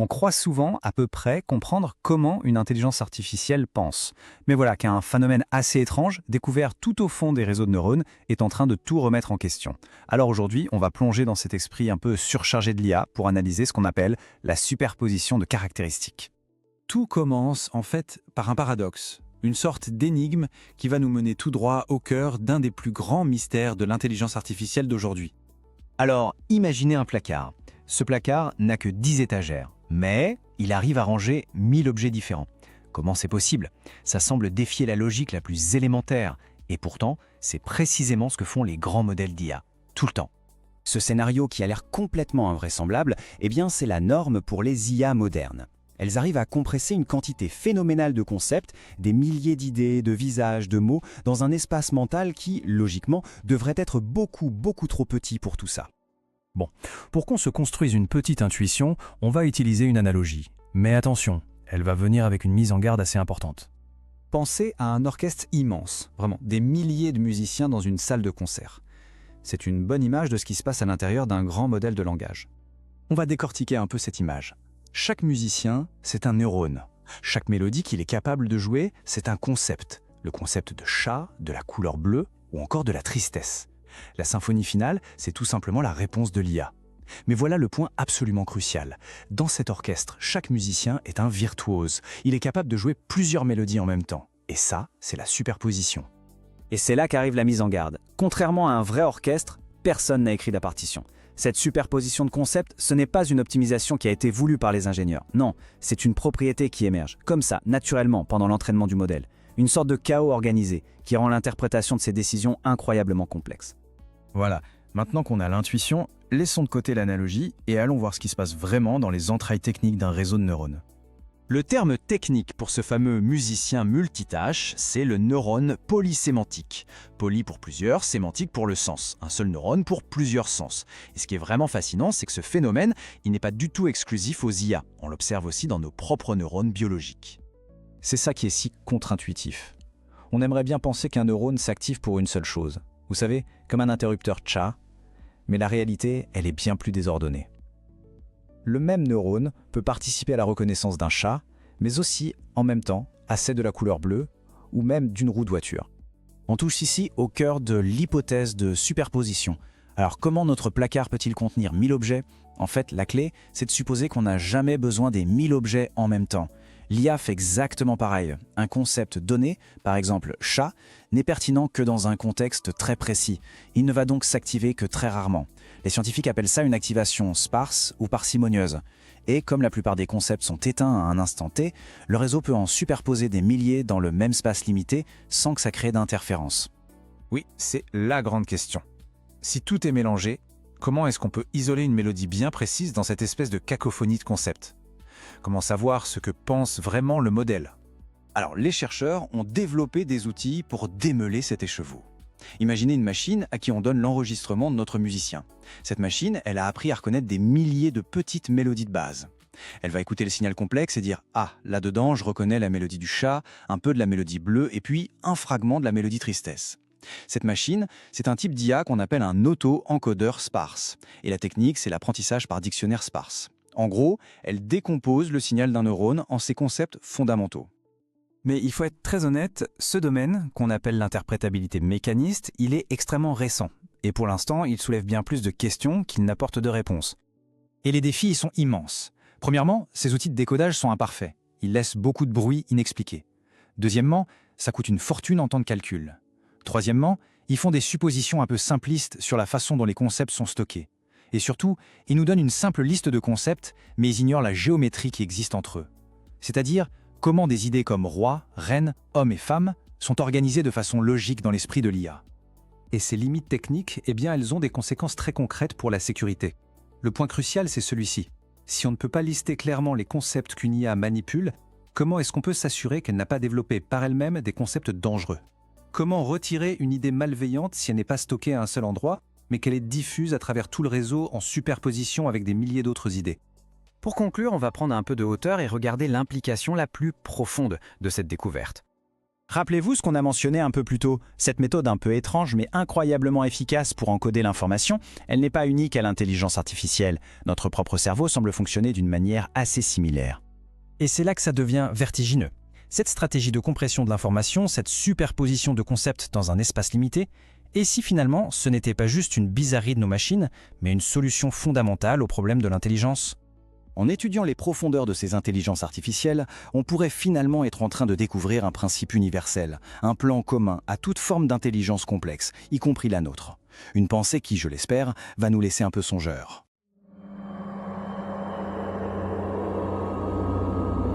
On croit souvent à peu près comprendre comment une intelligence artificielle pense. Mais voilà qu'un phénomène assez étrange, découvert tout au fond des réseaux de neurones, est en train de tout remettre en question. Alors aujourd'hui, on va plonger dans cet esprit un peu surchargé de l'IA pour analyser ce qu'on appelle la superposition de caractéristiques. Tout commence en fait par un paradoxe, une sorte d'énigme qui va nous mener tout droit au cœur d'un des plus grands mystères de l'intelligence artificielle d'aujourd'hui. Alors, imaginez un placard. Ce placard n'a que 10 étagères, mais il arrive à ranger 1000 objets différents. Comment c'est possible? Ça semble défier la logique la plus élémentaire, et pourtant, c'est précisément ce que font les grands modèles d'IA, tout le temps. Ce scénario qui a l'air complètement invraisemblable, eh bien c'est la norme pour les IA modernes. Elles arrivent à compresser une quantité phénoménale de concepts, des milliers d'idées, de visages, de mots, dans un espace mental qui, logiquement, devrait être beaucoup trop petit pour tout ça. Bon, pour qu'on se construise une petite intuition, on va utiliser une analogie. Mais attention, elle va venir avec une mise en garde assez importante. Pensez à un orchestre immense, vraiment des milliers de musiciens dans une salle de concert. C'est une bonne image de ce qui se passe à l'intérieur d'un grand modèle de langage. On va décortiquer un peu cette image. Chaque musicien, c'est un neurone. Chaque mélodie qu'il est capable de jouer, c'est un concept. Le concept de chat, de la couleur bleue ou encore de la tristesse. La symphonie finale, c'est tout simplement la réponse de l'IA. Mais voilà le point absolument crucial. Dans cet orchestre, chaque musicien est un virtuose. Il est capable de jouer plusieurs mélodies en même temps. Et ça, c'est la superposition. Et c'est là qu'arrive la mise en garde. Contrairement à un vrai orchestre, personne n'a écrit la partition. Cette superposition de concepts, ce n'est pas une optimisation qui a été voulue par les ingénieurs. Non, c'est une propriété qui émerge, comme ça, naturellement, pendant l'entraînement du modèle. Une sorte de chaos organisé, qui rend l'interprétation de ces décisions incroyablement complexe. Voilà, maintenant qu'on a l'intuition, laissons de côté l'analogie et allons voir ce qui se passe vraiment dans les entrailles techniques d'un réseau de neurones. Le terme technique pour ce fameux musicien multitâche, c'est le neurone polysémantique. Poly pour plusieurs, sémantique pour le sens. Un seul neurone pour plusieurs sens. Et ce qui est vraiment fascinant, c'est que ce phénomène, il n'est pas du tout exclusif aux IA. On l'observe aussi dans nos propres neurones biologiques. C'est ça qui est si contre-intuitif. On aimerait bien penser qu'un neurone s'active pour une seule chose. Vous savez, comme un interrupteur chat. Mais la réalité, elle est bien plus désordonnée. Le même neurone peut participer à la reconnaissance d'un chat, mais aussi, en même temps, à celle de la couleur bleue ou même d'une roue de voiture. On touche ici au cœur de l'hypothèse de superposition. Alors comment notre placard peut-il contenir 1000 objets? En fait, la clé, c'est de supposer qu'on n'a jamais besoin des 1000 objets en même temps. L'IA fait exactement pareil. Un concept donné, par exemple chat, n'est pertinent que dans un contexte très précis. Il ne va donc s'activer que très rarement. Les scientifiques appellent ça une activation sparse ou parcimonieuse. Et comme la plupart des concepts sont éteints à un instant T, le réseau peut en superposer des milliers dans le même espace limité sans que ça crée d'interférences. Oui, c'est la grande question. Si tout est mélangé, comment est-ce qu'on peut isoler une mélodie bien précise dans cette espèce de cacophonie de concepts? Comment savoir ce que pense vraiment le modèle? Alors, les chercheurs ont développé des outils pour démêler cet écheveau. Imaginez une machine à qui on donne l'enregistrement de notre musicien. Cette machine, elle a appris à reconnaître des milliers de petites mélodies de base. Elle va écouter le signal complexe et dire « Ah, là-dedans, je reconnais la mélodie du chat, un peu de la mélodie bleue et puis un fragment de la mélodie tristesse ». Cette machine, c'est un type d'IA qu'on appelle un auto-encodeur sparse. Et la technique, c'est l'apprentissage par dictionnaire sparse. En gros, elle décompose le signal d'un neurone en ses concepts fondamentaux. Mais il faut être très honnête, ce domaine, qu'on appelle l'interprétabilité mécaniste, il est extrêmement récent. Et pour l'instant, il soulève bien plus de questions qu'il n'apporte de réponses. Et les défis y sont immenses. Premièrement, ces outils de décodage sont imparfaits. Ils laissent beaucoup de bruit inexpliqué. Deuxièmement, ça coûte une fortune en temps de calcul. Troisièmement, ils font des suppositions un peu simplistes sur la façon dont les concepts sont stockés. Et surtout, ils nous donnent une simple liste de concepts, mais ils ignorent la géométrie qui existe entre eux. C'est-à-dire comment des idées comme roi, reine, homme et femme sont organisées de façon logique dans l'esprit de l'IA. Et ces limites techniques, eh bien, elles ont des conséquences très concrètes pour la sécurité. Le point crucial, c'est celui-ci. Si on ne peut pas lister clairement les concepts qu'une IA manipule, comment est-ce qu'on peut s'assurer qu'elle n'a pas développé par elle-même des concepts dangereux? Comment retirer une idée malveillante si elle n'est pas stockée à un seul endroit, mais qu'elle est diffuse à travers tout le réseau en superposition avec des milliers d'autres idées? Pour conclure, on va prendre un peu de hauteur et regarder l'implication la plus profonde de cette découverte. Rappelez-vous ce qu'on a mentionné un peu plus tôt. Cette méthode un peu étrange mais incroyablement efficace pour encoder l'information, elle n'est pas unique à l'intelligence artificielle. Notre propre cerveau semble fonctionner d'une manière assez similaire. Et c'est là que ça devient vertigineux. Cette stratégie de compression de l'information, cette superposition de concepts dans un espace limité, et si finalement ce n'était pas juste une bizarrerie de nos machines, mais une solution fondamentale au problème de l'intelligence ? En étudiant les profondeurs de ces intelligences artificielles, on pourrait finalement être en train de découvrir un principe universel, un plan commun à toute forme d'intelligence complexe, y compris la nôtre. Une pensée qui, je l'espère, va nous laisser un peu songeurs.